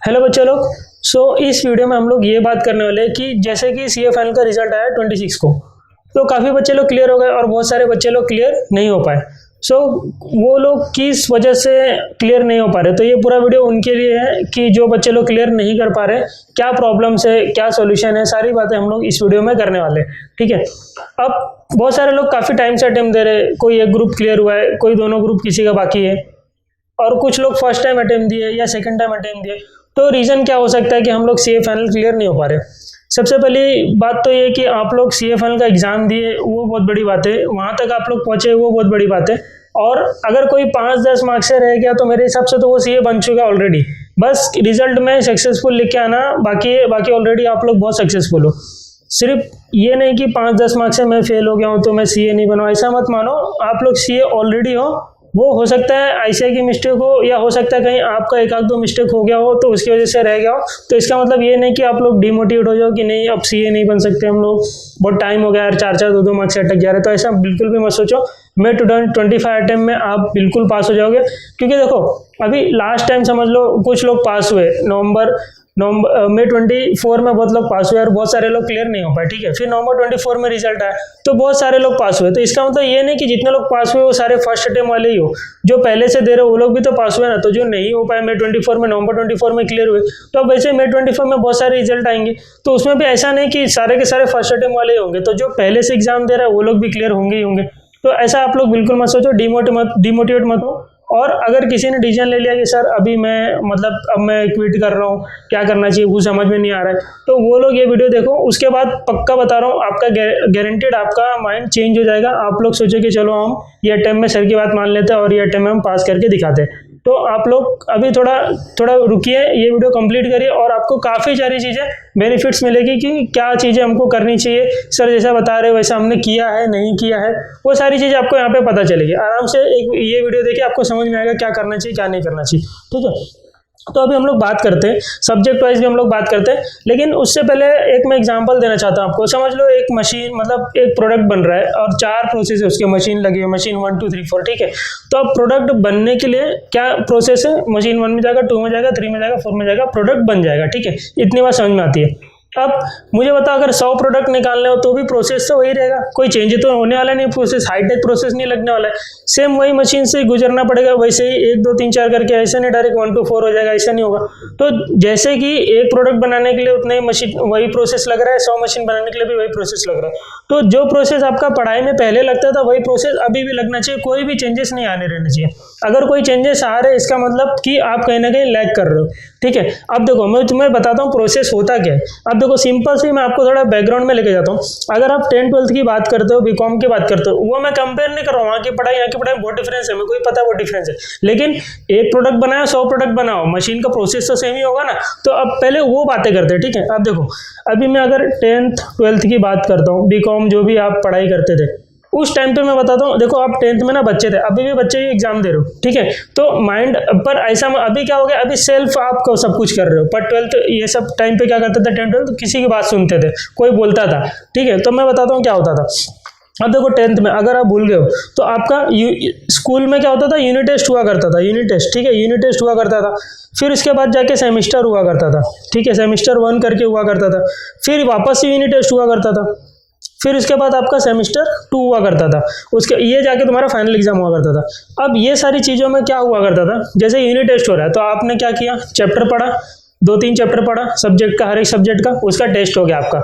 Hello बच्चे लोग। इस वीडियो में हम लोग ये बात करने वाले हैं कि जैसे कि सीए फाइनल का रिजल्ट आया 26 को, तो काफ़ी बच्चे लोग क्लियर हो गए और बहुत सारे बच्चे लोग क्लियर नहीं हो पाए। वो लोग किस वजह से क्लियर नहीं हो पा रहे, तो ये पूरा वीडियो उनके लिए है कि जो बच्चे लोग क्लियर नहीं कर पा रहे, क्या प्रॉब्लम्स है, क्या सॉल्यूशन है, सारी बातें हम लोग इस वीडियो में करने वाले हैं। ठीक है। अब बहुत सारे लोग काफ़ी टाइम से अटेम्प्ट दे रहे हैं, कोई एक ग्रुप क्लियर हुआ है, कोई दोनों ग्रुप किसी का बाकी है, और कुछ लोग फर्स्ट टाइम अटेम्प्ट दिए या सेकंड टाइम अटेम्प्ट दिए। तो रीज़न क्या हो सकता है कि हम लोग सीए फाइनल क्लियर नहीं हो पा रहे। सबसे पहली बात तो ये कि आप लोग सीए फाइनल का एग्ज़ाम दिए, वो बहुत बड़ी बात है, वहाँ तक आप लोग पहुँचे वो बहुत बड़ी बात है। और अगर कोई 5-10 मार्क्स से रह गया तो मेरे हिसाब से तो वो सीए बन चुका ऑलरेडी, बस रिजल्ट में सक्सेसफुल लिख के आना बाकी ऑलरेडी आप लोग बहुत सक्सेसफुल हो। सिर्फ ये नहीं कि 5-10 मार्क्स से मैं फेल हो गया हूँ तो मैं सीए नहीं बना, ऐसा मत मानो। आप लोग सीए ऑलरेडी हो। वो हो सकता है आईसीआई की मिस्टेक हो, या हो सकता है कहीं आपका एक आध दो मिस्टेक हो गया हो तो उसकी वजह से रह गया हो। तो इसका मतलब ये नहीं कि आप लोग डिमोटिवेट हो जाओ कि नहीं अब सीए नहीं बन सकते हम लोग, बहुत टाइम हो गया यार, 4-4 2-2 मार्क्स से अटक जा रहे। तो ऐसा बिल्कुल भी मत सोचो। मैं 25 अटेम्प्ट में आप बिल्कुल पास हो जाओगे, क्योंकि देखो अभी लास्ट टाइम समझ लो कुछ लोग पास हुए मई 24 में बहुत लोग पास हुए और बहुत सारे लोग क्लियर नहीं हो पाए। ठीक है। फिर नवंबर 24 में रिजल्ट आया तो बहुत सारे लोग पास हुए। तो इसका मतलब ये नहीं कि जितने लोग पास हुए वो सारे फर्स्ट अटेम्प्ट वाले ही हो, जो पहले से दे रहे वो लोग भी तो पास हुए ना। तो जो नहीं हो पाए मई 24 में, नवंबर 24 में क्लियर हुए, तो अब वैसे मई 24 में बहुत सारे रिजल्ट आएंगे, तो उसमें भी ऐसा नहीं कि सारे के सारे फर्स्ट अटेम्प्ट वाले होंगे। तो जो पहले से एग्जाम दे रहा है वो लोग भी क्लियर होंगे ही होंगे। तो ऐसा आप लोग बिल्कुल मत सोचो, डिमोटिवेट मत हो। और अगर किसी ने डिसीजन ले लिया कि सर अभी मैं अब मैं क्विट कर रहा हूँ, क्या करना चाहिए वो समझ में नहीं आ रहा है, तो वो लोग ये वीडियो देखो। उसके बाद पक्का बता रहा हूँ आपका गारंटेड आपका माइंड चेंज हो जाएगा। आप लोग सोचो कि चलो हम ये अटेम्प्ट में सर की बात मान लेते हैं और ये अटेम्प्ट में हम पास करके दिखाते हैं। तो आप लोग अभी थोड़ा रुकिए, ये वीडियो कंप्लीट करिए और आपको काफ़ी सारी चीज़ें बेनिफिट्स मिलेगी कि क्या चीज़ें हमको करनी चाहिए। सर जैसा बता रहे वैसा हमने किया है नहीं किया है, वो सारी चीज़ें आपको यहाँ पे पता चलेगी। आराम से ये वीडियो देखिए, आपको समझ में आएगा क्या करना चाहिए क्या नहीं करना चाहिए। ठीक है। तो अभी हम लोग बात करते हैं सब्जेक्ट वाइज भी हम लोग बात करते हैं, लेकिन उससे पहले एक मैं एग्जांपल देना चाहता हूँ आपको। समझ लो एक मशीन, मतलब एक प्रोडक्ट बन रहा है और 4 प्रोसेस है उसके, मशीन लगी है, मशीन 1 2 3 4। ठीक है। तो अब प्रोडक्ट बनने के लिए क्या प्रोसेस है, मशीन 1 में जाएगा, 2 में जाएगा, 3 में जाएगा, 4 में जाएगा, प्रोडक्ट बन जाएगा। ठीक है। इतनी बात समझ में आती है। अब मुझे बताओ अगर 100 प्रोडक्ट निकालने हो तो भी प्रोसेस तो वही रहेगा, कोई चेंज तो होने वाला नहीं, प्रोसेस हाईटेक प्रोसेस नहीं लगने वाला है। सेम वही मशीन से गुजरना पड़ेगा, वैसे ही 1 2 3 4 करके, ऐसे नहीं डायरेक्ट 1 2 4 हो जाएगा, ऐसा नहीं होगा। तो जैसे कि एक प्रोडक्ट बनाने के लिए उतना ही मशीन वही प्रोसेस लग रहा है, 100 मशीन बनाने के लिए भी वही प्रोसेस लग रहा है। तो जो प्रोसेस आपका पढ़ाई में पहले लगता था वही प्रोसेस अभी भी लगना चाहिए, कोई भी चेंजेस नहीं आने रहने चाहिए। अगर कोई चेंजेस आ रहे हैं इसका मतलब कि आप कहीं ना कहीं लैग कर रहे हो। ठीक है। अब देखो मैं तुम्हें बताता हूँ प्रोसेस होता क्या है। अब देखो सिंपल से मैं आपको थोड़ा बैकग्राउंड में लेके जाता हूँ। अगर आप 10th-12th की बात करते हो, बीकॉम की बात करते हो, वो मैं कंपेयर नहीं कर रहा हूँ, वहाँ की पढ़ाई यहाँ की पढ़ाई बहुत डिफरेंस है, मेरे को भी पता है बहुत डिफरेंस है। लेकिन एक प्रोडक्ट बनाओ 100 प्रोडक्ट बनाओ, मशीन का प्रोसेस तो सेम ही होगा ना। तो अब पहले वो बातें करते हैं। ठीक है। अब देखो अभी मैं अगर 10th-12th की बात करता हूँ, बीकॉम जो भी आप पढ़ाई करते थे उस टाइम पे मैं बताता हूँ। देखो आप 10th में ना बच्चे थे, अभी भी बच्चे ही एग्जाम दे रहे हो। ठीक है। तो माइंड पर ऐसा अभी क्या हो गया, अभी सेल्फ आप सब कुछ कर रहे हो। पर 12th ये सब टाइम पे क्या करते थे, 10th-12th किसी की बात सुनते थे, कोई बोलता था। ठीक है। तो मैं बताता हूँ क्या होता था। अब देखो 10th में अगर आप भूल गए हो तो आपका स्कूल में क्या होता था, यूनिट टेस्ट हुआ करता था, यूनिट टेस्ट। ठीक है। यूनिट टेस्ट हुआ करता था, फिर इसके बाद जाके सेमिस्टर हुआ करता था। ठीक है। सेमिस्टर 1 करके हुआ करता था, फिर वापस से यूनिट टेस्ट हुआ करता था, फिर उसके बाद आपका सेमिस्टर 2 हुआ करता था, उसके ये जाके तुम्हारा फाइनल एग्जाम हुआ करता था। अब ये सारी चीज़ों में क्या हुआ करता था, जैसे यूनिट टेस्ट हो रहा है तो आपने क्या किया, चैप्टर पढ़ा, 2-3 चैप्टर पढ़ा सब्जेक्ट का, हर एक सब्जेक्ट का, उसका टेस्ट हो गया आपका।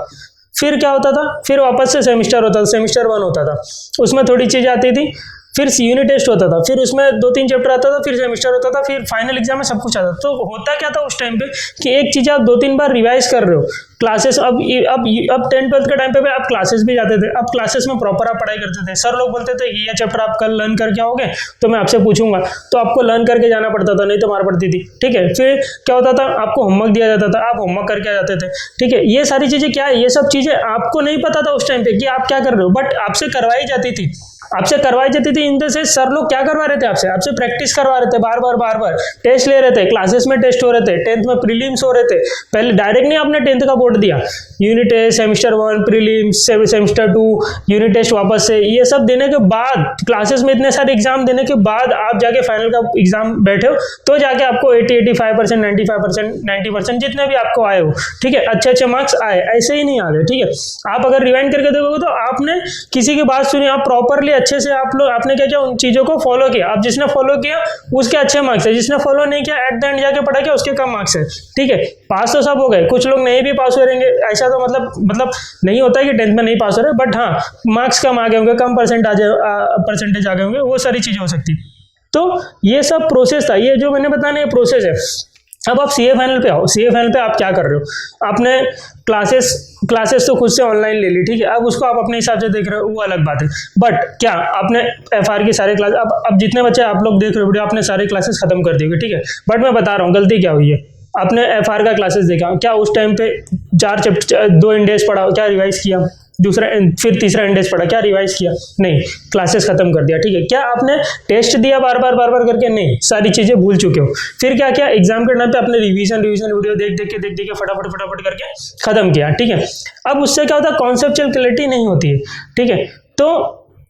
फिर क्या होता था, फिर वापस से सेमिस्टर होता था, सेमिस्टर 1 होता था, उसमें थोड़ी चीज़ आती थी, फिर यूनिट टेस्ट होता था, फिर उसमें 2-3 चैप्टर आता था, फिर सेमिस्टर होता था, फिर फाइनल एग्जाम में सब कुछ आता था। तो होता क्या था उस टाइम पे कि एक चीज़ आप 2-3 बार रिवाइज कर रहे हो। क्लासेस अब 10th-12th के टाइम पे आप क्लासेस भी जाते थे, अब क्लासेस में प्रॉपर आप पढ़ाई करते थे। सर लोग बोलते थे ये चैप्टर आप कल लर्न करके आओगे तो मैं आपसे पूछूंगा, तो आपको लर्न करके जाना पड़ता था, नहीं तो मार पड़ती थी। ठीक है। फिर क्या होता था, आपको होमवर्क दिया जाता था, आप होमवर्क करके आ जाते थे। ठीक है। ये सारी चीज़ें क्या है, ये सब चीज़ें आपको नहीं पता था उस टाइम पे कि आप क्या कर रहे हो, बट आपसे करवाई जाती थी। आपसे करवाई जाती थी इन द सेंस सर लोग क्या करवा रहे थे, आपसे प्रैक्टिस करवा रहे थे, बार बार टेस्ट ले रहे थे, क्लासेस में टेस्ट हो रहे थे, 10th में प्रीलिम्स हो रहे थे। पहले डायरेक्ट नहीं आपने 10th का बोर्ड दिया, unit test, semester 1 prelims, semester 2 unit test वापस से, ये सब देने के बाद, क्लासेस में इतने सारे एग्जाम देने के बाद आप जाके फाइनल का एग्जाम बैठे हो, तो जाके आपको 80-85%, 95%, 90% जितने भी आपको आए हो, ठीक है, अच्छे मार्क्स आए, ऐसे ही नहीं आ गए, ठीक है। आप अगर रिवाइंड करके देखोगे तो आपने किसी की बात सुनी, आप प्रॉपरली अच्छे से आपने क्या किया, उन चीजों को फॉलो किया। आप जिसने फॉलो किया उसके अच्छे मार्क्स है, जिसने फॉलो नहीं किया एट द एंड जाके पढ़ा किया उसके कम मार्क्स है, ठीक है। पास तो सब हो गए, कुछ लोग नहीं भी पास हो रहेंगे, ऐसा तो मतलब नहीं होता है कि 10th में नहीं पास हो रहे, बट हाँ मार्क्स कम आ गए होंगे, कम परसेंटेज आ गए होंगे, वो सारी चीजें हो सकती। तो ये सब प्रोसेस था, ये जो मैंने बताया ये प्रोसेस है। अब आप सीए फाइनल पे आओ, सीए फाइनल पे आप क्या कर रहे हो, आपने क्लासेस तो खुद से ऑनलाइन ले ली, ठीक है, अब उसको आप अपने हिसाब से देख रहे हो, वो अलग बात है। बट क्या आपने एफआर की सारे क्लास, अब जितने बच्चे आप लोग देख रहे हो वीडियो, आपने सारे क्लासेस खत्म कर दिए, ठीक है। बट मैं बता रहा हूँ गलती क्या हुई है, आपने एफआर का क्लासेस देखा, क्या उस टाइम पे 4 चैप्टर 2 इंडेक्स पढ़ा, क्या रिवाइज किया, दूसरा फिर तीसरा इंडेक्स पढ़ा, क्या रिवाइज किया, नहीं, क्लासेस खत्म कर दिया, ठीक है। क्या आपने टेस्ट दिया बार बार करके, नहीं, सारी चीजें भूल चुके हो। फिर क्या किया, एग्जाम के टाइम पे आपने रिवीजन वीडियो देख के फटाफट करके खत्म किया, ठीक है। अब उससे क्या होता है, कॉन्सेप्चुअल क्लैरिटी नहीं होती है, ठीक है।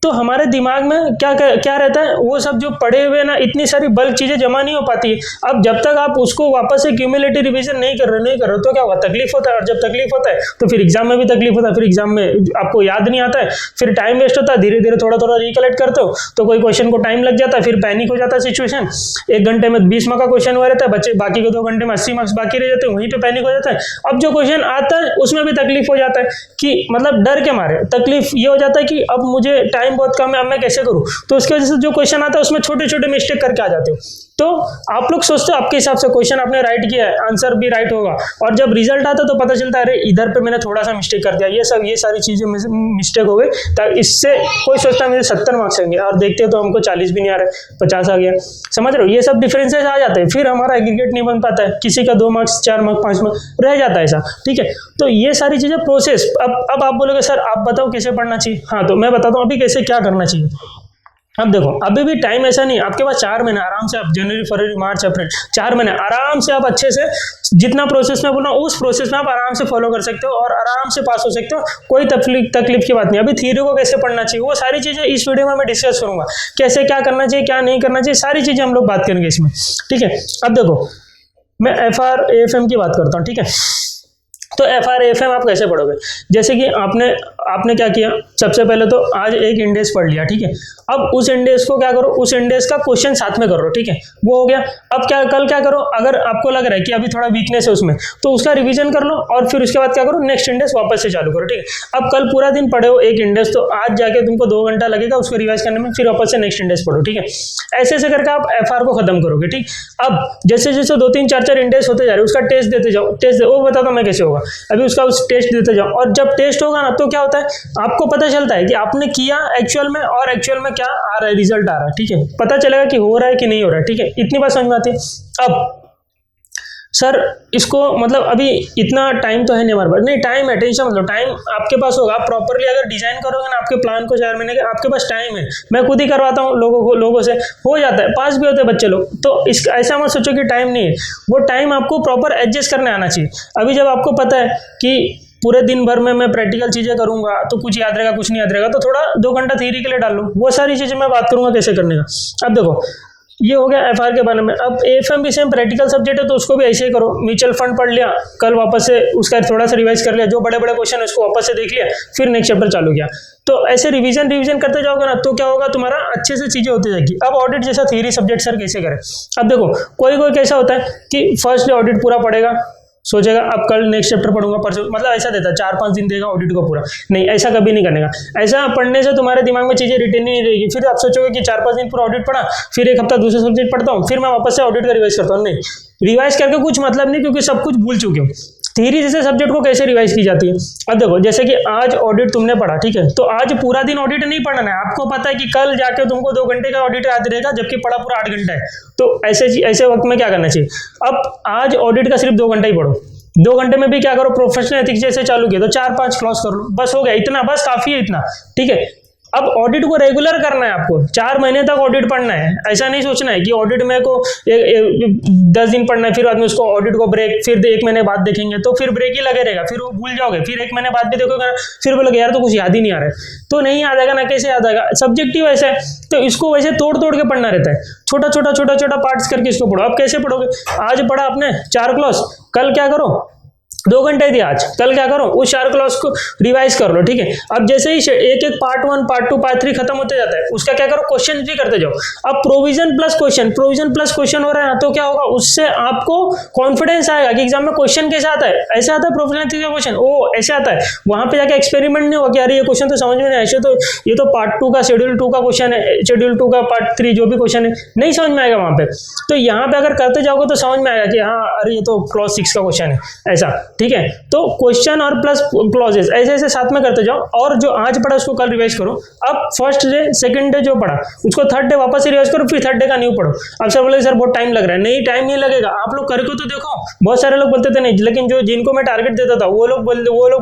तो हमारे दिमाग में क्या रहता है, वो सब जो पढ़े हुए ना, इतनी सारी बल्क चीजें जमा नहीं हो पाती है। अब जब तक आप उसको वापस से क्यूमुलेटिव रिवीजन नहीं कर रहे तो क्या होगा, तकलीफ होता है, और जब तकलीफ होता है तो फिर एग्जाम में भी तकलीफ होता है, फिर एग्जाम में आपको याद नहीं आता है, फिर टाइम वेस्ट होता है, धीरे धीरे थोड़ा रिकलेक्ट करते हो तो कोई क्वेश्चन को टाइम लग जाता है, फिर पैनिक हो जाता है सिचुएशन, 1 घंटे में 20 मार्क्स का क्वेश्चन हुआ रहता है, बच्चे बाकी के 2 घंटे में 80 मार्क्स बाकी रह जाते हैं, वहीं पे पैनिक हो जाता है। अब जो क्वेश्चन आता है उसमें भी तकलीफ हो जाता है कि मतलब डर के मारे तकलीफ ये हो जाता है कि अब मुझे टाइम बहुत कम है, अब मैं कैसे करूं, तो उसकी वजह से जो क्वेश्चन आता है उसमें छोटे मिस्टेक करके आ जाते हो। तो आप लोग सोचते हो आपके हिसाब से क्वेश्चन आपने राइट किया है, आंसर भी राइट होगा, और जब रिजल्ट आता है तो पता चलता है अरे इधर पे मैंने थोड़ा सा मिस्टेक कर दिया, ये सारी चीजें मिस्टेक हो गई, तब इससे कोई सोचता है मुझे 70 मार्क्स आएंगे और देखते हो तो हमको 40 भी नहीं आ रहे, 50 आ गया, समझ रहे हो, ये सब डिफरेंसेस आ जाते हैं, फिर हमारा एग्रीगेट नहीं बन पाता है, किसी का 2 मार्क्स 4 मार्क्स 5 मार्क्स रह जाता है ऐसा, ठीक है। तो ये सारी चीजें प्रोसेस। अब आप बोलोगे सर आप बताओ कैसे पढ़ना चाहिए, हाँ तो मैं बताता हूँ अभी कैसे क्या करना चाहिए। अब देखो अभी भी टाइम ऐसा नहीं, आपके पास 4 महीने आराम से, आप जनवरी फरवरी मार्च अप्रैल 4 महीने आराम से आप अच्छे से जितना प्रोसेस में बोला उस प्रोसेस में आप आराम से फॉलो कर सकते हो और आराम से पास हो सकते हो, कोई तकलीफ की बात नहीं। अभी थ्योरी को कैसे पढ़ना चाहिए वो सारी चीजें इस वीडियो में मैं डिस्कस करूंगा, कैसे क्या करना चाहिए क्या नहीं करना चाहिए, सारी चीजें हम लोग बात करेंगे इसमें, ठीक है। अब देखो मैं FR AFM की बात करता हूँ, ठीक है। तो FR AFM आप कैसे पढ़ोगे, जैसे कि आपने क्या किया, सबसे पहले तो आज एक इंडेक्स पढ़ लिया, ठीक है। अब उस इंडेक्स को क्या करो, उस इंडेक्स का क्वेश्चन साथ में करो, ठीक है, वो हो गया। अब कल क्या करो, अगर आपको लग रहा है कि अभी थोड़ा वीकनेस है उसमें तो उसका रिवीजन कर लो, और फिर उसके बाद क्या करो, नेक्स्ट इंडेक्स वापस से चालू करो, ठीक है। अब कल पूरा दिन पढ़े हो एक इंडेक्स, तो आज जाके तुमको 2 घंटा लगेगा उसको रिवाइज करने में, फिर वापस से नेक्स्ट इंडेक्स पढ़ो, ठीक है। ऐसे करके आप FR को खत्म करोगे, ठीक। अब जैसे 2-3 4 इंडेक्स होते जा रहे, उसका टेस्ट देते जाओ, वो बताता हूं मैं कैसे होगा। अभी उसका टेस्ट देते जाओ, और जब टेस्ट होगा ना तो क्या होता है, आपको पता चलता है कि आपने किया एक्चुअल में और एक्चुअल में क्या आ रहा है, रिजल्ट आ रहा है, ठीक है, पता चलेगा कि हो रहा है कि नहीं हो रहा है, ठीक है। इतनी बात समझ में आती है। अब सर इसको मतलब अभी इतना टाइम तो है नहीं हमारे पास, नहीं टाइम है, टेंशन मतलब टाइम आपके पास होगा, आप प्रॉपरली अगर डिजाइन करोगे ना आपके प्लान को 4 महीने के, आपके पास टाइम है। मैं खुद ही करवाता हूँ लोगों से, हो जाता है, पास भी होते हैं बच्चे लोग। तो इसका ऐसा मत सोचो कि टाइम नहीं है, वो टाइम आपको प्रॉपर एडजस्ट करने आना चाहिए। अभी जब आपको पता है कि पूरे दिन भर में मैं प्रैक्टिकल चीजें करूंगा तो कुछ याद रहेगा कुछ नहीं याद रहेगा, तो थोड़ा 2 घंटा थ्योरी के लिए डाल लो, वो सारी चीजें मैं बात करूंगा कैसे करने का। अब देखो ये हो गया FR के बारे में। अब AFM भी सेम प्रैक्टिकल सब्जेक्ट है तो उसको भी ऐसे ही करो, म्यूचुअल फंड पढ़ लिया, कल वापस से उसका थोड़ा सा रिवाइज कर लिया, जो बड़े क्वेश्चन है उसको वापस से देख लिया, फिर नेक्स्ट चैप्टर चालू किया। तो ऐसे रिवीजन करते जाओगे ना तो क्या होगा, तुम्हारा अच्छे से चीजें होती जाएगी। अब ऑडिट जैसा थ्योरी सब्जेक्ट सर कैसे करें, अब देखो कोई कैसा होता है कि फर्स्ट डे ऑडिट पूरा पढ़ेगा, सोचेगा अब कल नेक्स्ट चैप्टर पढ़ूंगा परसों, मतलब ऐसा देता है 4-5 दिन देगा ऑडिट को पूरा, नहीं ऐसा कभी नहीं करने का। ऐसा पढ़ने से तुम्हारे दिमाग में चीजें रिटेन नहीं रहेगी, फिर आप सोचोगे कि 4-5 दिन पूरा ऑडिट पढ़ा, फिर 1 हफ्ता दूसरे सब्जेक्ट पढ़ता हूँ, फिर मैं वापस से ऑडिट का रिवाइज करता हूँ, नहीं, रिवाइज करके कुछ मतलब नहीं, क्योंकि सब कुछ भूल चुके हो। थ्योरी जैसे सब्जेक्ट को कैसे रिवाइज की जाती है, अब देखो जैसे कि आज ऑडिट तुमने पढ़ा, ठीक है, तो आज पूरा दिन ऑडिट नहीं पढ़ना है, आपको पता है कि कल जाके तुमको 2 घंटे का ऑडिट याद रहेगा, जबकि पढ़ा पूरा 8 घंटा है। तो ऐसे वक्त में क्या करना चाहिए, अब आज ऑडिट का सिर्फ 2 घंटा ही पढ़ो, 2 घंटे में भी क्या करो, प्रोफेशनल एथिक्स जैसे चालू किया तो 4-5 क्लॉज कर लो, बस हो गया, इतना बस काफी है इतना, ठीक है। अब ऑडिट को रेगुलर करना है आपको, 4 महीने तक ऑडिट पढ़ना है। ऐसा नहीं सोचना है कि ऑडिट में को 10 दिन पढ़ना है, फिर बाद में उसको ऑडिट को ब्रेक, फिर 1 महीने बाद देखेंगे तो फिर ब्रेक ही लगे रहेगा, फिर वो भूल जाओगे, फिर 1 महीने बाद भी देखोगे फिर बोलोगे यार तो कुछ याद ही नहीं आ रहा है, तो नहीं याद आएगा ना, कैसे याद आएगा? सब्जेक्टिव ऐसा है, तो इसको वैसे तोड़ तोड़ के पढ़ना रहता है, छोटा छोटा पार्ट्स करके इसको पढ़ो। अब कैसे पढ़ोगे? आज पढ़ा आपने 4 क्लॉज, कल क्या करो 2 घंटे दिया आज, कल क्या करो उस 4 क्लॉज को रिवाइज कर लो, ठीक है। अब जैसे ही एक एक पार्ट 1 पार्ट 2 पार्ट 3 खत्म होते जाता है, उसका क्या करो क्वेश्चन भी करते जाओ। अब प्रोविजन प्लस क्वेश्चन हो रहा है, तो क्या होगा उससे आपको कॉन्फिडेंस आएगा कि एग्जाम में क्वेश्चन कैसे आता है, ऐसे आता है प्रोफिलेंसी का क्वेश्चन, ओ ऐसे आता है। वहां पे जाके एक्सपेरिमेंट नहीं होगा कि अरे ये क्वेश्चन तो समझ में नहीं, ऐसे तो ये तो पार्ट 2 का शेड्यूल 2 का क्वेश्चन है, शेड्यूल 2 का पार्ट 3 जो भी क्वेश्चन है नहीं समझ में आएगा वहां पे। तो यहाँ पे अगर करते जाओगे तो समझ में आएगा कि हाँ अरे ये तो क्लॉज 6 का क्वेश्चन है, ऐसा, ठीक है। तो क्वेश्चन और प्लस क्लॉजेस ऐसे ऐसे साथ में करते जाओ, और जो आज पढ़ा उसको कल रिवाइज करो। अब फर्स्ट डे सेकंड डे जो पढ़ा उसको थर्ड डे वापस से रिवाइज करो, फिर थर्ड डे का न्यू पढ़ो। अब सर बोले सर बहुत टाइम लग रहा है, नहीं टाइम नहीं लगेगा, आप लोग करके तो देखो। बहुत सारे लोग बोलते थे नहीं, लेकिन जो जिनको मैं टारगेट देता था वो लोग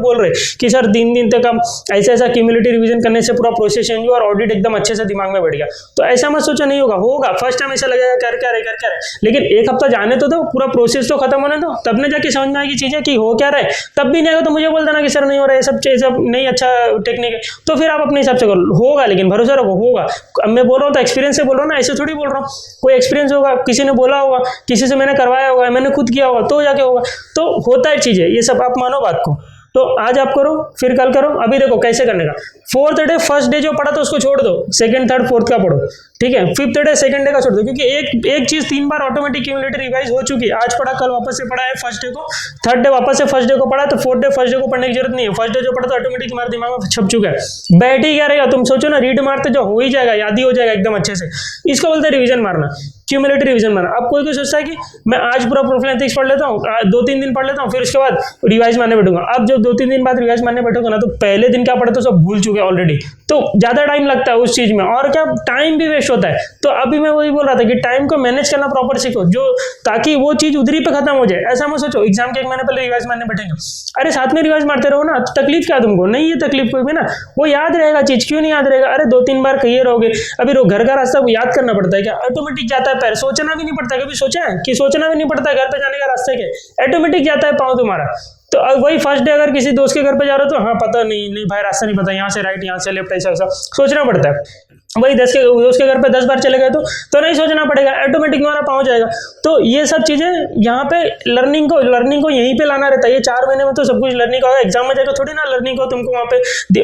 बोल रहे कि सर 3 दिन तक हम ऐसा ऐसा क्यूमुलेटिव रिवीजन करने से पूरा प्रोसेस चेंज हुआ और ऑडिट एकदम अच्छे से दिमाग में बैठ गया। तो ऐसा मत सोचो नहीं होगा फर्स्ट टाइम ऐसा लगेगा कर क्या रहे, लेकिन एक हफ्ता जाने तो दो, पूरा प्रोसेस तो खत्म होने दो, तब ने जाके समझ में आएगी चीजें कि हो क्या रहा है। तब भी नहीं आएगा तो मुझे बोल देना कि सर नहीं हो रहा है, सब चीज नहीं अच्छा टेक्निक है, तो फिर आप अपने हिसाब से करो, होगा, लेकिन भरोसा रखो होगा। अब मैं बोल रहा हूँ तो एक्सपीरियंस से बोल रहा हूँ ना, ऐसे थोड़ी बोल रहा हूँ, कोई एक्सपीरियंस होगा, किसी ने बोला होगा, किसी से मैंने करवाया होगा, मैंने खुद किया होगा, तो जाके होगा। तो होता है चीजें, ये सब आप मानो बात को। तो आज आप करो फिर कल करो। अभी देखो कैसे करने का, 4th डे फर्स्ट डे जो पढ़ा तो उसको छोड़ दो, 2nd 3rd 4th का पढ़ो, ठीक है। 5th डे 2nd डे का छोड़ दो, क्योंकि एक चीज 3 बार ऑटोमेटिक क्यूमुलेटिव रिवाइज हो चुकी है। आज पढ़ा कल वापस से पढ़ा है फर्स्ट डे को, 3rd डे वापस से फर्स्ट डे को पढ़ा, तो 4th डे फर्स्ट डे को पढ़ने की जरूरत नहीं है। फर्स्ट डे जो पढ़ा तो ऑटोमेटिक तुम्हारे दिमाग में छप चुका है, बैठ ही क्या रहेगा। तुम सोचो ना रीड मारते जो हो ही जाएगा, याद ही हो जाएगा एकदम अच्छे से, इसको बोलते हैं रिविजन मारना, क्यूमुलेटिव रिवीजन मारना। अब कोई सोचता है कि मैं आज पूरा प्रोफिलेंथिक्स पढ़ लेता हूँ, 2-3 दिन पढ़ लेता हूँ, फिर उसके बाद रिवाइज मारने बैठूंगा। अब जब 2-3 दिन बाद रिवाइज मारने बैठोगे ना, तो पहले दिन क्या पढ़े तो सब भूल चुके ऑलरेडी, तो ज्यादा टाइम लगता है उस चीज में, और क्या टाइम भी वेस्ट होता है। तो अभी मैं वही बोल रहा था कि टाइम को मैनेज करना प्रॉपर सीखो, जो ताकि वो चीज उधरी पे खत्म हो जाए। ऐसा मत सोचो एग्जाम के 1 महीने पहले रिवाइज मारने बैठेंगे, अरे साथ में रिवाइज मारते रहो ना, तो तकलीफ क्या तुमको, नहीं है तकलीफ कोई भी ना, वो याद रहेगा चीज, क्यों नहीं याद रहेगा? अरे 2-3 बार कहिए रहोगे। अभी घर का रास्ता याद करना पड़ता है क्या? ऑटोमेटिक जाता है पैर, सोचना भी नहीं पड़ता। कभी सोचा है कि सोचना भी नहीं पड़ता घर पे जाने का रास्ते के, ऑटोमेटिक जाता है पाँव तुम्हारा। तो वही फर्स्ट डे अगर किसी दोस्त के घर पे जा रहे हो तो हाँ पता नहीं भाई रास्ता नहीं पता, यहाँ से राइट यहाँ से लेफ्ट ऐसा सोचना पड़ता है। वही दोस्त के घर पे 10 बार चले गए तो नहीं सोचना पड़ेगा, ऑटोमेटिक तुम्हारा पहुंच जाएगा। तो ये सब चीजें यहाँ पे लर्निंग को यहीं पे लाना रहता है। ये 4 महीने में तो सब कुछ लर्निंग होगा, एग्जाम में जाकर थोड़ी ना लर्निंग को तुमको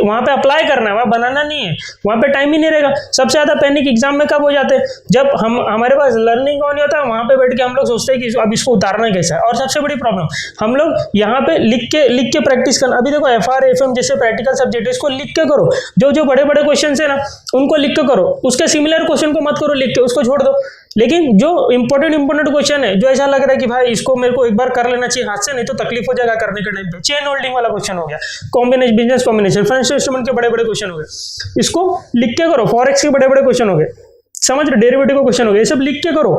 वहाँ पे अप्लाई करना है, वहाँ बनाना नहीं है, वहाँ पे टाइम ही नहीं रहेगा। सबसे ज्यादा पैनिक एग्जाम में कब हो जाते हैं, जब हमारे पास लर्निंग को नहीं होता, वहाँ पे बैठ के हम लोग सोचते हैं कि अब इसको उतारना कैसा है। और सबसे बड़ी प्रॉब्लम हम लोग यहाँ पे लिख के प्रैक्टिस करना। अभी देखो FR FM जैसे प्रैक्टिकल सब्जेक्ट है, इसको लिख के करो, जो बड़े बड़े क्वेश्चन है ना उनको लिख के करो, उसके सिमिलर क्वेश्चन को मत करो लिख के, उसको छोड़ दो। लेकिन जो इंपॉर्टेंट क्वेश्चन है, जो ऐसा लग रहा है कि भाई इसको मेरे को एक बार कर लेना चाहिए हाथ से, नहीं तो तकलीफ हो जाएगा करने के टाइम पे, चेन होल्डिंग वाला क्वेश्चन हो गया, combination business combination, financial instrument के बड़े बड़े क्वेश्चन हो गए, इसको लिख के करो। फॉरेक्स के बड़े बड़े क्वेश्चन हो गए, समझ रहे, डेरिवेटिव के क्वेश्चन हो गए, ये सब लिख के करो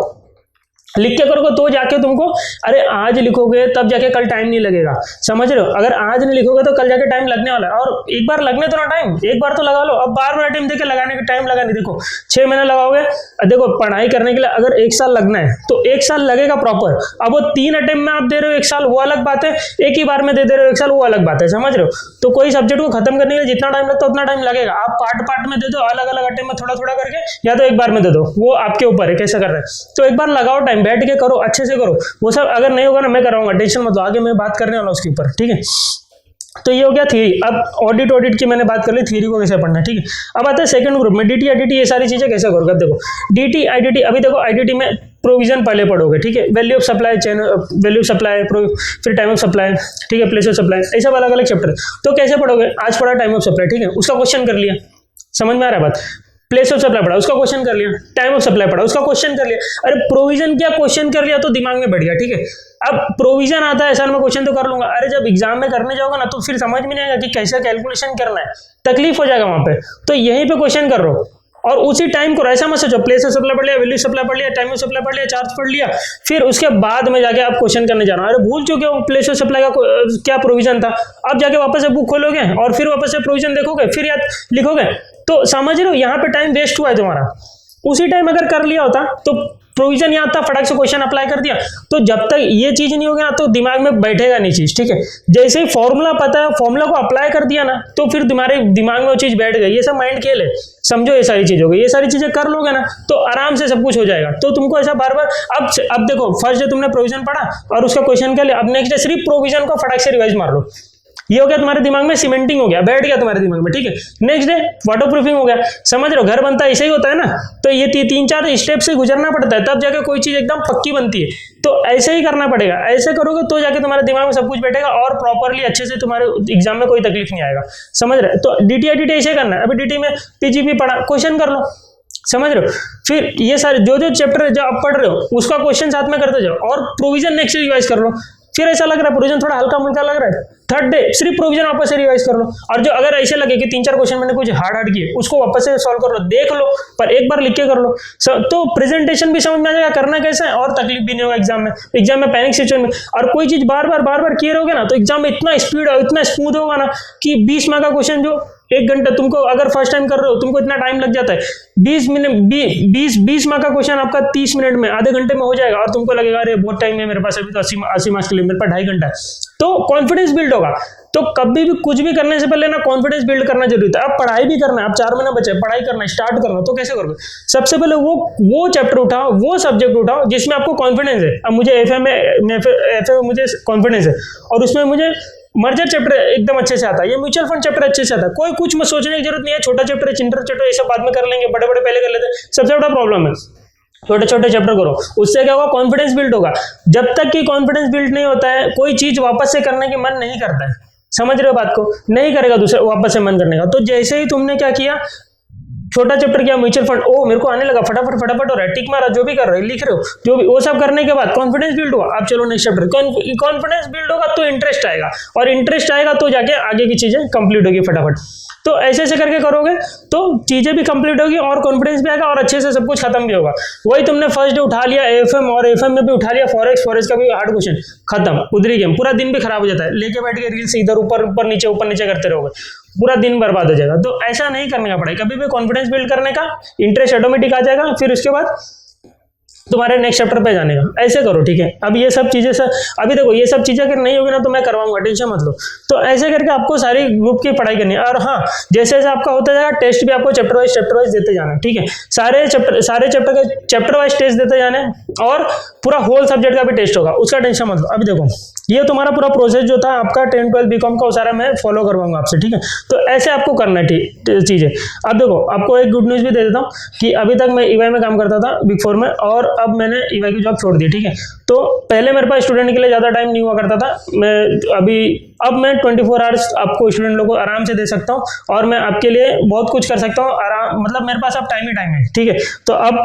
करोगे तो जाके तुमको, अरे आज लिखोगे तब जाके कल टाइम नहीं लगेगा, समझ रहे हो। अगर आज नहीं लिखोगे तो कल जाके टाइम लगने वाला है, और एक बार लगने तो ना टाइम, एक बार तो लगा लो। अब बार टाइम देके लगाने का टाइम लगा नहीं, देखो 6 महीने लगाओगे, देखो पढ़ाई करने के लिए अगर 1 साल लगना है तो 1 साल लगेगा प्रॉपर। अब वो 3 अटेम्प्ट में आप दे रहे हो 1 साल, वो अलग बात है, एक ही बार में दे रहे हो 1 साल, वो अलग बात है, समझ रहे हो। तो कोई सब्जेक्ट को खत्म करने के लिए जितना टाइम लगता है उतना टाइम लगेगा। आप पार्ट में दे दो, अलग अलग अटेम्प्ट में थोड़ा थोड़ा करके, या तो एक बार में दे दो, वो आपके ऊपर है कैसा कर रहे हैं। तो एक बार लगाओ टाइम, बैठ के करो, अच्छे से करो। वो सब अगर नहीं होगा ना मैं कराऊंगा, टेंशन मत लो, आगे मैं बात करने वाला उसके ऊपर, ठीक है। तो ये हो गया थ्योरी। अब ऑडिट की मैंने बात कर ली, थ्योरी को कैसे पढ़ना है, ठीक है। अब आते हैं सेकंड ग्रुप में, DT IDT ये सारी चीजें कैसे करोगे। अब देखो DT IDT, अभी देखो IDT में प्रोविजन पहले पढ़ोगे, ठीक है, value of supply chain, value of supply, फिर टाइम ऑफ सप्लाई, ठीक है, प्लेस ऑफ सप्लाई, ये सब अलग अलग चैप्टर। तो कैसे पढ़ोगे, आज पढ़ा टाइम ऑफ सप्लाई, ठीक है, उसका क्वेश्चन कर लिया, समझ में आ रहा है बात। प्लेस ऑफ सप्लाई पढ़ा, उसका क्वेश्चन कर लिया, टाइम ऑफ सप्लाई पढ़ा, उसका क्वेश्चन कर लिया। अरे प्रोविजन क्या क्वेश्चन कर लिया तो दिमाग में बैठ गया, ठीक है। अब प्रोविजन आता है, सर मैं क्वेश्चन तो कर लूंगा, अरे जब एग्जाम में करने जाओगे ना तो फिर समझ में नहीं आएगा कि कैसे कैलकुलेशन करना है, तकलीफ हो जाएगा वहां पे। तो यहीं पे क्वेश्चन कर रहो और उसी टाइम को, ऐसा मत सोचो प्लेस ऑफ सप्लाई पढ़ लिया, वैल्यू सप्लाई पढ़ लिया, टाइम ऑफ सप्लाई पढ़ लिया, चार्ज पढ़ लिया, फिर उसके बाद में जाके आप क्वेश्चन करने जा रहे हो। अरे भूल चुके हो प्लेस ऑफ सप्लाई का क्या प्रोविजन था, अब जाके वापस से बुक खोलोगे और फिर वापस से प्रोविजन देखोगे, फिर याद लिखोगे, तो समझ रहे हो, यहाँ पे टाइम वेस्ट हुआ है तुम्हारा। उसी टाइम अगर कर लिया होता तो प्रोविजन यहाँ था, फटाक से क्वेश्चन अप्लाई कर दिया। तो जब तक ये चीज नहीं होगी ना तो दिमाग में बैठेगा नहीं चीज, ठीक है। जैसे ही फॉर्मूला पता है, फॉर्मूला को अप्लाई कर दिया ना तो फिर तुम्हारे दिमाग में वो चीज बैठ गई। ये सब माइंड खेल है, समझो ये सारी चीज हो गई। ये सारी चीजें कर लोगे ना तो आराम से सब कुछ हो जाएगा। तो तुमको ऐसा बार बार अब देखो, फर्स्ट डे तुमने प्रोविजन पढ़ा और उसका क्वेश्चन क्या लिया, अब नेक्स्ट डे सिर्फ प्रोविजन को फटाक से रिवाइज मार लो। ये हो गया तुम्हारे दिमाग में, सीमेंटिंग हो गया, बैठ गया तुम्हारे दिमाग में, ठीक है। नेक्स्ट डे वाटर प्रूफिंग हो गया। समझ रहे हो, घर बनता है ऐसे ही होता है ना। तो ये 3-4 स्टेप से गुजरना पड़ता है, तब जाके कोई चीज एकदम पक्की बनती है। तो ऐसे ही करना पड़ेगा, ऐसे करोगे तो जाके तुम्हारे दिमाग में सब कुछ बैठेगा और प्रॉपरली अच्छे से तुम्हारे एग्जाम में कोई तकलीफ नहीं आएगा। समझ रहे। तो DTITT ऐसे करना है। अभी DT में PGP पढ़ा, क्वेश्चन कर लो, समझ रहे हो। फिर ये सारे जो चैप्टर जो आप पढ़ रहे हो उसका क्वेश्चन साथ में करते जाओ और प्रोविजन नेक्स्ट रिवाइज कर लो। फिर ऐसा लग रहा है प्रोविजन थोड़ा हल्का मुल्का लग रहा है, थर्ड डे सिर्फ प्रोविजन वापस से रिवाइज कर लो। और जो अगर ऐसे लगे कि 3-4 क्वेश्चन मैंने कुछ हार्ड किए उसको वापस से सॉल्व कर लो, देख लो, पर एक बार लिख के कर लो। तो प्रेजेंटेशन भी समझ में आ जाएगा करना कैसे है और तकलीफ भी नहीं होगा एग्जाम में। एग्जाम में पैनिक सिचुएशन में और कोई चीज बार बार किए रहोगे ना तो एग्जाम में इतना स्पीड और इतना स्मूथ होगा ना कि 20 मार्क का क्वेश्चन जो 1 घंटा तुमको अगर फर्स्ट टाइम कर रहे हो तुमको इतना टाइम लग जाता है, 20 मार्क का क्वेश्चन आपका 30 मिनट में, आधे घंटे में हो जाएगा। और तुमको लगेगा अरे बहुत टाइम है मेरे पास, अभी तो 80 मार्क्स के लिए मेरे पास 2.5 घंटा है। तो कॉन्फिडेंस बिल्ड होगा। तो कभी भी कुछ भी करने से पहले ना कॉन्फिडेंस बिल्ड करना जरूरी है। अब पढ़ाई भी करना है, अब 4 महीने बचे, पढ़ाई करना स्टार्ट करना, तो कैसे करोगे। सबसे पहले वो चैप्टर उठाओ, वो सब्जेक्ट उठाओ जिसमें आपको कॉन्फिडेंस है। अब मुझे एफए में मुझे कॉन्फिडेंस है और उसमें मुझे मर्जर चैप्टर एकदम अच्छे से आता है, ये म्यूचुअल फंड चैप्टर अच्छे से आता है। कोई कुछ में सोचने की जरूरत नहीं है, छोटा चैप्टर है, चिंटर चैप्टर ये सब बाद में कर लेंगे, बड़े बड़े पहले कर लेते हैं। सबसे बड़ा प्रॉब्लम है छोटे छोटे चैप्टर करो, उससे क्या होगा कॉन्फिडेंस बिल्ड होगा। जब तक कि कॉन्फिडेंस बिल्ड नहीं होता है कोई चीज वापस से करने की मन नहीं करता है। समझ रहे हो बात को, नहीं करेगा दूसरे वापस से मन करने का। तो जैसे ही तुमने क्या किया, छोटा चैप्टर किया म्यूचुअल फंड, ओ मेरे को आने लगा, फटाफट हो रहा है, टिक मारा, जो भी कर रहे हो लिख रहे हो, जो भी वो सब करने के बाद कॉन्फिडेंस बिल्ड हुआ। अब चलो नेक्स्ट चैप्टर, कॉन्फिडेंस बिल्ड होगा तो इंटरेस्ट आएगा और इंटरेस्ट आएगा तो जाके आगे की चीजें कंप्लीट होगी फटाफट। तो ऐसे ऐसे करके करोगे तो चीजें भी कंप्लीट होगी और कॉन्फिडेंस भी आएगा और अच्छे से सब कुछ खत्म भी होगा। वही तुमने फर्स्ट डे उठा लिया एफएम और एफएम में भी उठा लिया फॉरेक्स का भी हार्ड क्वेश्चन, खत्म, उधरी गेम, पूरा दिन भी खराब हो जाता है। लेके बैठ के रील्स इधर ऊपर नीचे करते रहोगे, पूरा दिन बर्बाद हो जाएगा। तो ऐसा नहीं करने का पड़ेगा, कभी भी कॉन्फिडेंस बिल्ड करने का, इंटरेस्ट ऑटोमेटिक आ जाएगा, फिर उसके बाद तुम्हारे नेक्स्ट चैप्टर पे जाने का। ऐसे करो, ठीक है। अब ये सब चीजें अभी देखो ये सब चीजें अगर नहीं होगी ना तो मैं करवाऊंगा, टेंशन मत लो। तो ऐसे करके आपको सारी ग्रुप की पढ़ाई करनी है। और हाँ, जैसे जैसे आपका होता जाएगा टेस्ट भी आपको चैप्टर वाइज देते जाना, ठीक है। सारे चैप्टर के चैप्टर वाइज टेस्ट देते जाने और पूरा होल सब्जेक्ट का भी टेस्ट होगा, उसका टेंशन मत लो। अभी देखो ये तुम्हारा पूरा प्रोसेस जो था आपका 10, 12 बीकॉम का, वो सारा मैं फॉलो करवाऊंगा आपसे, ठीक है। तो ऐसे आपको करना है चीजें। अब देखो आपको एक गुड न्यूज भी दे देता हूँ कि अभी तक मैं ईवाई में काम करता था बिग 4 में, और अब मैंने ईवाई की जॉब छोड़ दी, ठीक है। तो पहले मेरे पास स्टूडेंट के लिए ज्यादा टाइम नहीं हुआ करता था, अब मैं 24 आवर्स आपको स्टूडेंट लोगों को आराम से दे सकता हूँ और मैं आपके लिए बहुत कुछ कर सकता हूँ आराम, मतलब मेरे पास अब टाइम ही टाइम है, ठीक है। तो अब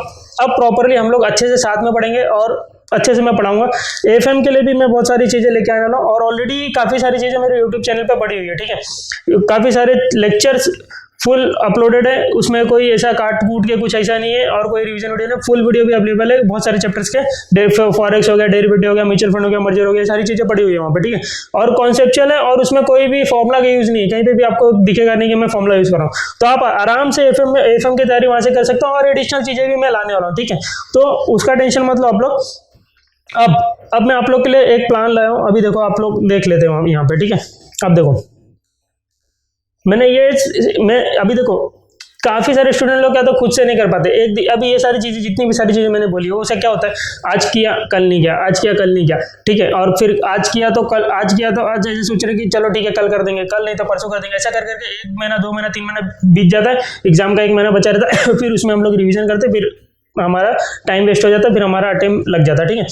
प्रॉपरली हम लोग अच्छे से साथ में पढ़ेंगे और अच्छे से मैं पढ़ाऊंगा। एफएम के लिए भी मैं बहुत सारी चीजें लेके आने वाला हूँ और ऑलरेडी काफी सारी चीजें मेरे यूट्यूब चैनल पे पड़ी हुई है, ठीक है। काफी सारे लेक्चर्स फुल अपलोडेड है, उसमें कोई ऐसा काट कूट के कुछ ऐसा नहीं है और कोई रिवीजन वीडियो नहीं, फुल वीडियो भी अवेलेबल है बहुत सारे चैप्टर्स के। फॉरेक्स हो गया, डेरिवेटिव हो गया, म्यूचुअल फंड हो गया, मर्जर हो गया, सारी चीजें पड़ी हुई है वहाँ पे, ठीक है। और कॉन्सेप्चुअल है और उसमें कोई भी फॉर्मुला का यूज नहीं है, कहीं पे भी आपको दिखेगा नहीं कि मैं फॉर्मुला यूज कर रहा हूँ। तो आप आराम से एफएम की तैयारी वहां से कर सकते हो और एडिशनल चीजें भी मैं लाने वाला हूँ, ठीक है। तो उसका टेंशन मत लो आप लोग। अब मैं आप लोग के लिए एक प्लान लाया हूँ, अभी देखो आप लोग देख लेते हो यहाँ पे, ठीक है। अब देखो मैं अभी देखो काफी सारे स्टूडेंट लोग क्या तो खुद से नहीं कर पाते। अभी ये सारी चीजें, जितनी भी सारी चीजें मैंने बोली है, वो क्या होता है, आज किया कल नहीं किया, आज किया कल नहीं किया, ठीक है। और फिर आज किया तो आज जैसे सोच रहे कि चलो ठीक है कल कर देंगे, कल नहीं तो परसों कर देंगे, ऐसा कर करके 1 महीना 2 महीना 3 महीना बीत जाता है, एग्जाम का 1 महीना बचा रहता है फिर उसमें हम लोग रिविजन करते, फिर हमारा टाइम वेस्ट हो जाता है, फिर हमारा अटेम्प्ट लग जाता है, ठीक है।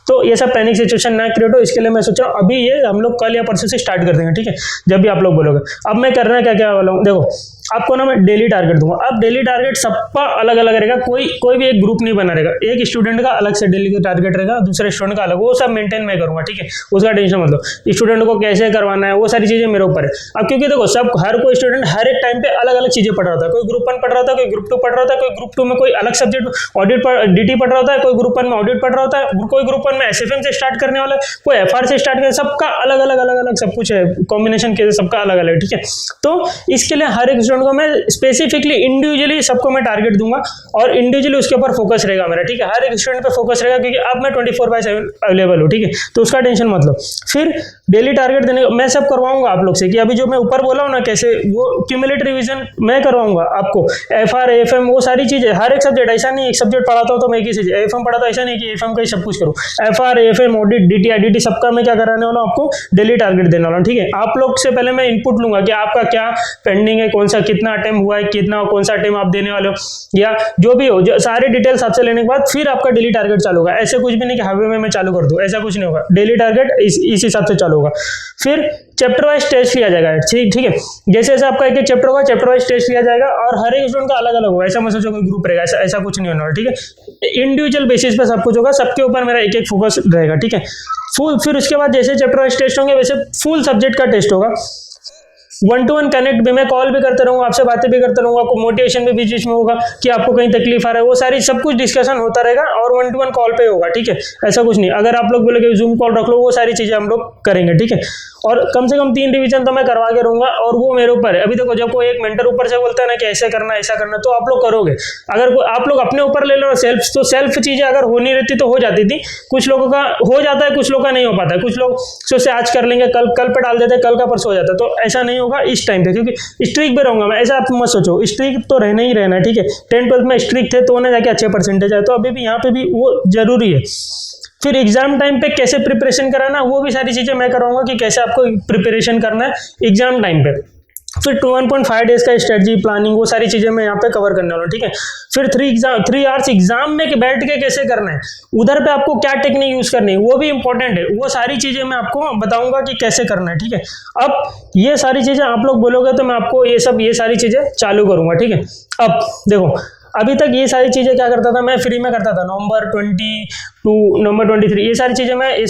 तो ये सब पैनिक सिचुएशन ना क्रिएट हो, इसके लिए मैं सोच रहा हूँ अभी ये हम लोग कल या परसों से स्टार्ट कर देंगे, ठीक है, जब भी आप लोग बोलोगे। अब मैं करना क्या वाला हूँ, देखो आपको ना मैं डेली टारगेट दूंगा। अब डेली टारगेट सबका अलग अलग रहेगा, कोई भी एक ग्रुप नहीं बना रहेगा। एक स्टूडेंट का अलग से डेली का टारगेट रहेगा, दूसरे स्टूडेंट का अलग, वो सब मेंटेन मैं करूंगा, ठीक है, उसका टेंशन मत लो। स्टूडेंट को कैसे करवाना है वो सारी चीजें मेरे ऊपर है। अब क्योंकि देखो हर कोई स्टूडेंट हर एक टाइम पे अलग अलग चीजें पढ़ रहा था, कोई ग्रुप 1 पढ़ रहा था, कोई ग्रुप 2 पढ़ रहा था, कोई ग्रुप 2 में कोई अलग सब्जेक्ट ऑडिट डीटी पढ़ रहा होता है, कोई ग्रुप 1 में ऑडिट पढ़ रहा होता है, कोई ग्रुप 1 में एसएफएम से स्टार्ट करने वाला है, कोई एफआर से स्टार्ट करने, सबका अलग अलग सब कुछ है, कॉम्बिनेशन के सबका अलग अलग, ठीक है। तो इसके लिए हर एक स्टूडेंट को मैं स्पेसिफिकली इंडिविजुअली सबको मैं टारगेट दूंगा और इंडिविजुअली उसके ऊपर फोकस रहेगा मेरा, ठीक है। हर एक स्टूडेंट पे फोकस रहेगा क्योंकि अब मैं 24/7 अवेलेबल हूँ, ठीक है, तो उसका टेंशन मत लो। फिर डेली टारगेट देने मैं सब करवाऊंगा आप लोग से कि अभी जो मैं ऊपर बोला हूँ ना कैसे, वो क्यूमुलेटिव रिवीजन मैं करवाऊंगा आपको, FR AFM वो सारी चीजें, हर एक सब्जेक्ट, ऐसा नहीं एक सब्जेक्ट पढ़ाता हूँ तो मैं एक ही चीज, AFM पढ़ाता, ऐसा नहीं कि AFM का ही सब कुछ करूँ, FR AFM audit DT IDT सबका मैं क्या कराने वाला हूँ, आपको डेली टारगेट देने वाला हूँ, ठीक है। आप लोग से पहले मैं इनपुट लूंगा कि आपका क्या पेंडिंग है, कौन सा कितना अटेम्प्ट हुआ है, कितना कौन सा अटेम्प्ट आप देने वाले हो, या जो भी हो, जो सारी डिटेल्स आपसे लेने के बाद फिर आपका डेली टारगेट चालू होगा। ऐसे कुछ भी नहीं कि हाईवे में मैं चालू कर दूं, ऐसा कुछ नहीं होगा, डेली टारगेट इस हिसाब से चालू होगा। फिर चैप्टर वाइज टेस्ट लिया जाएगा, ठीक है, जैसे जैसे आपका एक एक चैप्टर होगा चैप्टर वाइज टेस्ट लिया जाएगा और हर एक स्टूडेंट का अलग अलग होगा, ऐसा मत सोचो कोई ग्रुप रहेगा, ऐसा कुछ नहीं होने वाला, ठीक है। इंडिविजुअल बेसिस पे सब कुछ होगा, सबके ऊपर मेरा एक एक फोकस रहेगा, ठीक है। फिर उसके बाद जैसे चैप्टर वाइज टेस्ट होंगे वैसे फुल सब्जेक्ट का टेस्ट होगा। 1-to-1 कनेक्ट भी, मैं कॉल भी करते रहूंगा, आपसे बातें भी करते रहूंगा, आपको मोटिवेशन भी बीच बीच में होगा कि आपको कहीं तकलीफ आ रहा है, वो सारी सब कुछ डिस्कशन होता रहेगा और 1-to-1 कॉल पे होगा, ठीक है। ऐसा कुछ नहीं, अगर आप लोग बोले जूम कॉल रख लो, वो सारी चीजें हम लोग करेंगे, ठीक है। और कम से कम 3 रिवीजन तो मैं करवा के रहूंगा और वो मेरे ऊपर है। अभी देखो जब कोई एक मेंटर ऊपर से बोलता है ना कि ऐसे करना ऐसा करना, तो आप लोग करोगे। अगर आप लोग अपने ऊपर ले लो सेल्फ चीजें अगर हो नहीं रहती तो हो जाती थी, कुछ लोगों का हो जाता है, कुछ लोगों का नहीं हो पाता है, कुछ लोग सोचते आज कर लेंगे, कल पे डाल देते, कल का परसों हो जाता है, तो ऐसा नहीं होगा इस टाइम पे, क्योंकि स्ट्रिक पे रहूंगा मैं, ऐसा आप मत सोचो, स्ट्रिक तो रहना ही रहना, ठीक है। 10th-12th में स्ट्रिक थे तो उन्हें जाके अच्छे परसेंटेज आए, तो अभी भी यहाँ पे भी वो जरूरी है। फिर एग्जाम टाइम पे कैसे प्रिपरेशन कराना, वो भी सारी चीजें मैं कराऊंगा कि कैसे आपको प्रिपरेशन करना है एग्जाम टाइम पे। फिर 1.5 डेज का स्ट्रेटजी प्लानिंग, वो सारी चीजें मैं यहाँ पे कवर करने वाला हूँ, ठीक है। फिर 3 आवर्स एग्जाम में बैठ के कैसे करना है, उधर पे आपको क्या टेक्निक यूज करनी है, वो भी इंपॉर्टेंट है, वो सारी चीजें मैं आपको बताऊंगा कि कैसे करना है, ठीक है। अब ये सारी चीजें आप लोग बोलोगे तो मैं आपको ये सारी चीजें चालू करूंगा, ठीक है। अब देखो अभी तक ये सारी चीजें क्या करता था मैं, फ्री में करता था, नवंबर 22 नवंबर 23 ये सारी चीजें मैं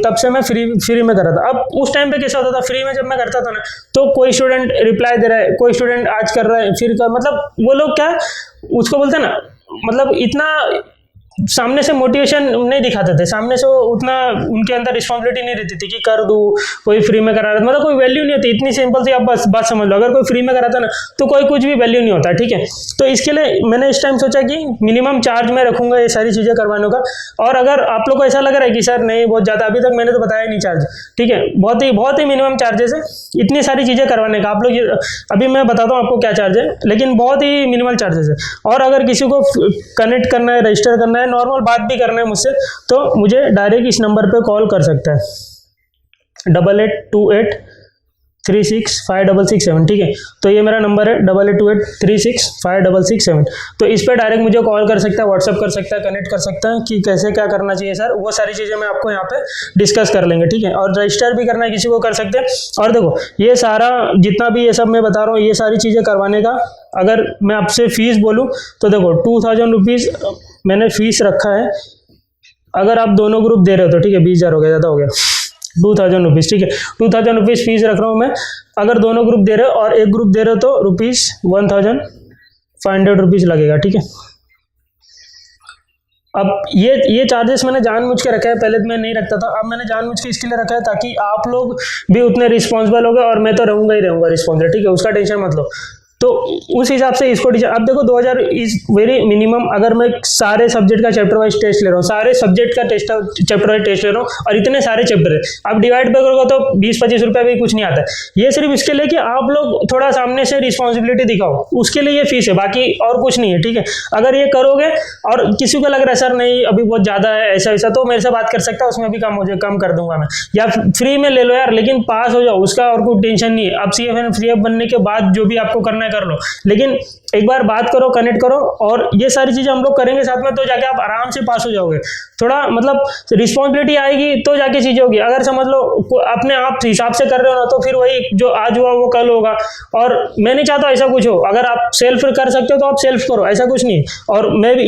तब से मैं फ्री में कर रहा था। अब उस टाइम पे कैसा होता था, फ्री में जब मैं करता था ना, तो कोई स्टूडेंट रिप्लाई दे रहा है, कोई स्टूडेंट आज कर रहा है, फिर मतलब वो लोग क्या उसको बोलते हैं ना, मतलब इतना सामने से मोटिवेशन नहीं दिखाते थे, सामने से उतना उनके अंदर रिस्पॉन्सिबिलिटी नहीं रहती थी कि कर दूं, कोई फ्री में करा रहा है, मतलब कोई वैल्यू नहीं होती, इतनी सिंपल सी आप बस बात समझ लो। अगर कोई फ्री में कराता ना तो कोई कुछ भी वैल्यू नहीं होता, ठीक है। तो इसके लिए मैंने इस टाइम सोचा कि मिनिमम चार्ज में रखूंगा ये सारी चीज़ें करवाने का। और अगर आप लोग को ऐसा लग रहा है कि सर नहीं बहुत ज़्यादा, अभी तक मैंने तो बताया नहीं चार्ज, ठीक है, बहुत ही मिनिमम चार्जेस है इतनी सारी चीज़ें करवाने का। आप लोग अभी मैं बताता हूँ आपको क्या चार्ज है, लेकिन बहुत ही मिनिमल चार्जेस है। और अगर किसी को कनेक्ट करना है, रजिस्टर करना है, नॉर्मल बात भी करना है मुझसे, तो मुझे डायरेक्ट इस नंबर पे कॉल कर सकता है 8828365667, ठीक है। तो ये मेरा नंबर है 8828365667। तो इस पे डायरेक्ट मुझे कॉल कर सकता है, व्हाट्सअप कर सकता है, कनेक्ट कर सकता है कि कैसे क्या करना चाहिए सर, वो सारी चीज़ें मैं आपको यहाँ पे डिस्कस कर लेंगे, ठीक है। और रजिस्टर भी करना है किसी को कर सकते हैं। और देखो ये सारा जितना भी ये सब मैं बता रहा हूँ, ये सारी चीज़ें करवाने का अगर मैं आपसे फीस बोलूँ तो देखो 2000 रुपीज़ मैंने फीस रखा है। अगर आप दोनों ग्रुप दे रहे हो तो ठीक है, 20,000 हो गया, ज़्यादा हो गया, 2000 रुपीज़, ठीक है, 2000 रुपीज़ फीस रख रहा हूँ मैं। अगर दोनों ग्रुप दे रहे हो और एक ग्रुप दे रहे हो तो ₹1500 रुपीज़ लगेगा, ठीक है। अब ये चार्जेस मैंने जानबूझ के रखा है, पहले तो मैं नहीं रखता था, अब मैंने जानबूझ के इसके लिए रखा है ताकि आप लोग भी उतने रिस्पॉन्सिबल हो गए, और मैं तो रहूँगा ही रहूँगा रिस्पॉन्सिबल, ठीक है, उसका टेंशन मत लो। तो उस हिसाब से इसको अब देखो 2000 इज वेरी मिनिमम। अगर मैं सारे सब्जेक्ट का चैप्टर वाइज टेस्ट ले रहा हूँ, सारे सब्जेक्ट का चैप्टर वाइज टेस्ट ले रहा हूँ, और इतने सारे चैप्टर है, आप डिवाइड पे करोगे तो 20-25 रुपये भी कुछ नहीं आता है। ये सिर्फ इसके लिए कि आप लोग थोड़ा सामने से रिस्पॉन्सिबिलिटी दिखाओ, उसके लिए ये फीस है, बाकी और कुछ नहीं है, ठीक है। अगर ये करोगे और किसी को लग रहा है सर नहीं अभी बहुत ज़्यादा है ऐसा वैसा, तो मेरे से बात कर सकता है, उसमें भी कम कर दूंगा मैं, या फ्री में ले लो यार, लेकिन पास हो जाओ, उसका और कोई टेंशन नहीं है। अब CF बनने के बाद जो भी आपको करना है कर लो, लेकिन एक बार बात करो, कनेक्ट करो, और ये सारी चीजें हम लोग करेंगे साथ में, तो जाके आप आराम से पास हो जाओगे। थोड़ा मतलब रिस्पॉन्सिबिलिटी आएगी तो जाके चीजें होगी। अगर समझ लो अपने आप हिसाब से कर रहे हो ना, तो फिर वही जो आज हुआ वो कल होगा, और मैं नहीं चाहता ऐसा कुछ हो। अगर आप सेल्फ कर सकते हो तो आप सेल्फ करो, ऐसा कुछ नहीं। और मैं भी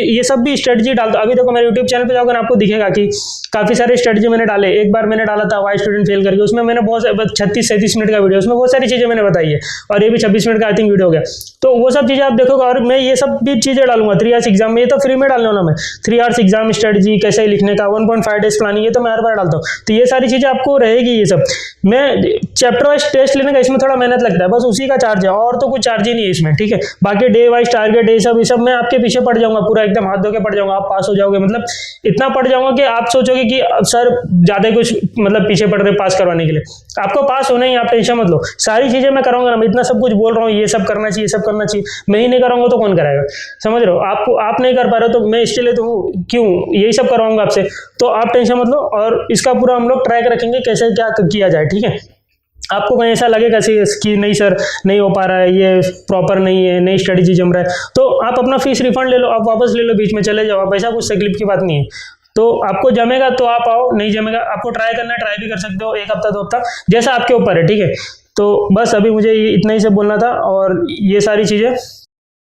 ये सब भी स्ट्रेटजी डालता हूँ। अभी देखो मेरे यूट्यूब चैनल पे जाओगे ना, आपको दिखेगा कि काफी सारे स्ट्रेटजी मैंने डाले। एक बार मैंने डाला था वाई स्टूडेंट फेल करके, उसमें मैंने बहुत 36-37 मिनट का वीडियो, उसमें बहुत सारी चीजें मैंने बताई है, और ये भी 26 मिनट का आई थिंक वीडियो हो गया। तो वो सब चीज़ें आप देखोगे, और मैं ये सब भी चीज़ें डालूंगा 3 आवर्स एग्जाम में, ये तो फ्री में डालने वाला मैं, 3 आवर्स एग्जाम स्ट्रेटजी कैसे लिखने का, 1.5 डेज प्लानिंग, ये तो मैं हर बार डालता हूँ। तो ये सारी चीज़ें आपको रहेगी। ये सब मैं चैप्टर वाइज टेस्ट लेने का इसमें थोड़ा मेहनत लगता है, बस उसी का चार्ज है, और तो कुछ चार्ज ही नहीं है इसमें, ठीक है। बाकी डे वाइज टारगेट ये सब मैं आपके पीछे पड़ जाऊंगा, पूरा एकदम हाथ धो के पड़ जाऊंगा, आप पास हो जाओगे, मतलब इतना पड़ जाऊंगा कि आप सोचोगे कि सर ज्यादा कुछ मतलब पीछे पड़ रहे पास करवाने के लिए। आपको पास होना ही, आप टेंशन मत लो, सारी चीजें मैं कराऊंगा ना। मैं इतना सब कुछ बोल रहा हूँ, ये सब करना चाहिए, सब करना चाहिए, मैं ही नहीं कराऊंगा तो कौन कराएगा, समझ रहे हो। आपको आप नहीं कर पा रहे हो तो मैं इसके लिए तो हूँ, क्यों यही सब करवाऊंगा आपसे, तो आप टेंशन मत लो। और इसका पूरा हम लोग ट्रैक रखेंगे कैसे क्या किया जाए, ठीक है। आपको कहीं ऐसा लगेगा कि नहीं सर नहीं हो पा रहा है, ये प्रॉपर नहीं है, नई स्ट्रेटेजी जम रहा है, तो आप अपना फीस रिफंड ले लो, आप वापस ले लो, बीच में चले जाओ, आप ऐसा कुछ तकलीफ की बात नहीं है। तो आपको जमेगा तो आप आओ, नहीं जमेगा आपको ट्राई करना है, ट्राई भी कर सकते हो 1 हफ्ता 2 हफ्ता, जैसा आपके ऊपर है, ठीक है। तो बस अभी मुझे इतना ही सब बोलना था, और ये सारी चीज़ें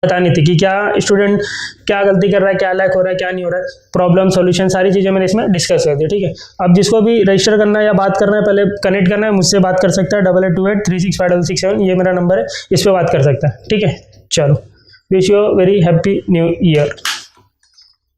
बतानी थी कि क्या स्टूडेंट क्या गलती कर रहा है, क्या लैक हो रहा है, क्या नहीं हो रहा है, प्रॉब्लम सॉल्यूशन, सारी चीज़ें मैंने इसमें डिस्कस कर दी, ठीक है। अब जिसको भी रजिस्टर करना है या बात करना है, पहले कनेक्ट करना है मुझसे, बात कर सकता है 8828365667, ये मेरा नंबर है, इस पर बात कर सकता है, ठीक है। चलो, wish you very happy new year.